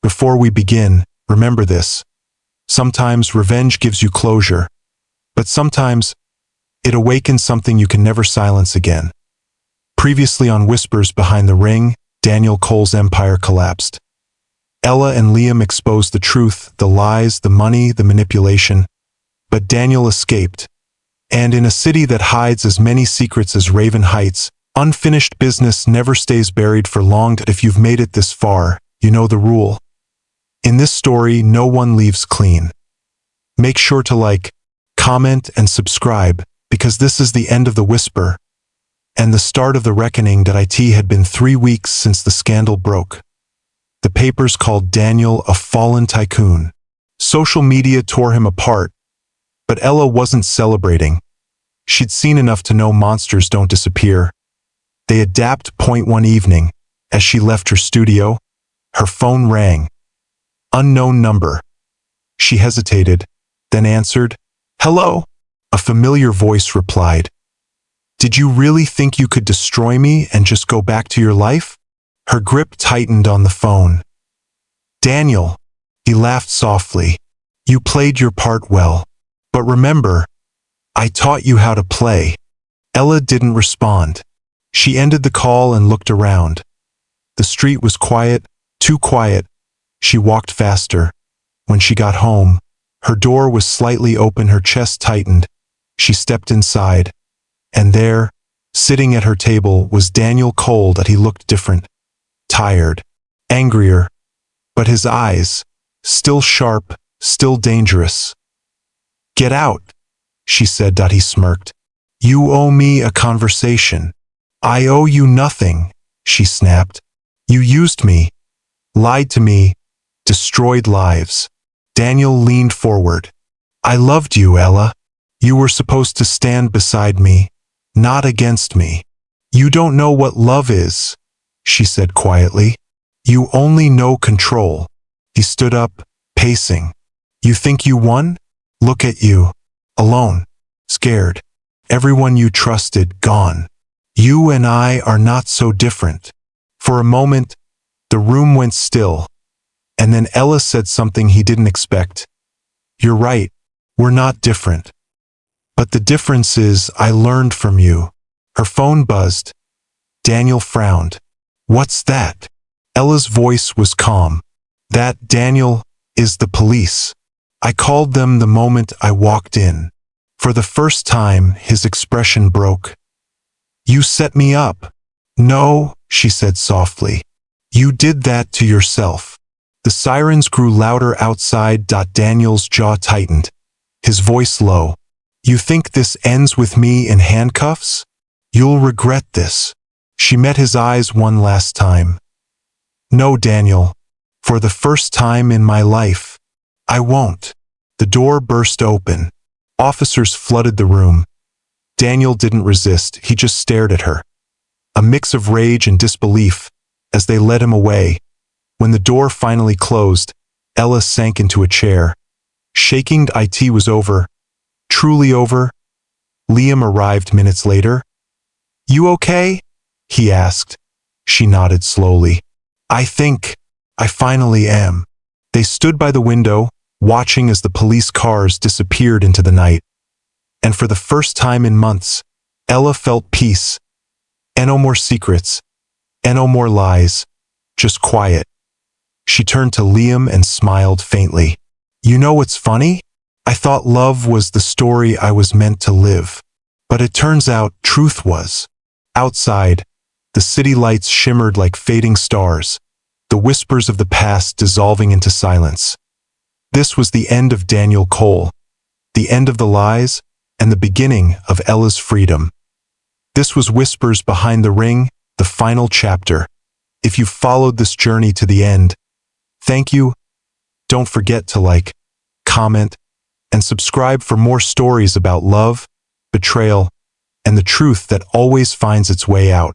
Before we begin, remember this. Sometimes revenge gives you closure, but sometimes it awakens something you can never silence again. Previously on Whispers Behind the Ring, Daniel Cole's empire collapsed. Ella and Liam exposed the truth, the lies, the money, the manipulation. But Daniel escaped. And in a city that hides as many secrets as Raven Heights, unfinished business never stays buried for long. If you've made it this far, you know the rule. In this story, no one leaves clean. Make sure to like, comment, and subscribe, because this is the end of the whisper and the start of the reckoning. It had been 3 weeks since the scandal broke. The papers called Daniel a fallen tycoon. Social media tore him apart, but Ella wasn't celebrating. She'd seen enough to know monsters don't disappear. They adapt. One evening, as she left her studio, her phone rang. Unknown number. She hesitated, then answered, "Hello?" A familiar voice replied, "Did you really think you could destroy me and just go back to your life?" Her grip tightened on the phone. "Daniel," he laughed softly, "you played your part well. But remember, I taught you how to play." Ella didn't respond. She ended the call and looked around. The street was quiet, too quiet. She walked faster. When she got home, her door was slightly open, her chest tightened. She stepped inside, and there, sitting at her table, was Daniel Cole. He looked different, tired, angrier, but his eyes, still sharp, still dangerous. "Get out," she said. He smirked. "You owe me a conversation." "I owe you nothing," she snapped. "You used me, lied to me, destroyed lives." Daniel leaned forward. "I loved you, Ella. You were supposed to stand beside me, not against me." "You don't know what love is," she said quietly. "You only know control." He stood up, pacing. "You think you won? Look at you. Alone. Scared. Everyone you trusted, gone. You and I are not so different." For a moment, the room went still. And then Ella said something he didn't expect. "You're right. We're not different. But the difference is I learned from you." Her phone buzzed. Daniel frowned. "What's that?" Ella's voice was calm. "That, Daniel, is the police. I called them the moment I walked in." For the first time, his expression broke. "You set me up." "No," she said softly. "You did that to yourself." The sirens grew louder outside. Daniel's jaw tightened, his voice low. "You think this ends with me in handcuffs? You'll regret this." She met his eyes one last time. "No, Daniel. For the first time in my life, I won't." The door burst open. Officers flooded the room. Daniel didn't resist. He just stared at her. A mix of rage and disbelief as they led him away. When the door finally closed, Ella sank into a chair. Shaking. It was over. Truly over. Liam arrived minutes later. "You okay?" he asked. She nodded slowly. I finally am." They stood by the window, watching as the police cars disappeared into the night. And for the first time in months, Ella felt peace. And no more secrets. And no more lies. Just quiet. She turned to Liam and smiled faintly. "You know what's funny? I thought love was the story I was meant to live. But it turns out truth was." Outside, the city lights shimmered like fading stars, the whispers of the past dissolving into silence. This was the end of Daniel Cole, the end of the lies, and the beginning of Ella's freedom. This was Whispers Behind the Ring, the final chapter. If you followed this journey to the end, thank you. Don't forget to like, comment, and subscribe for more stories about love, betrayal, and the truth that always finds its way out.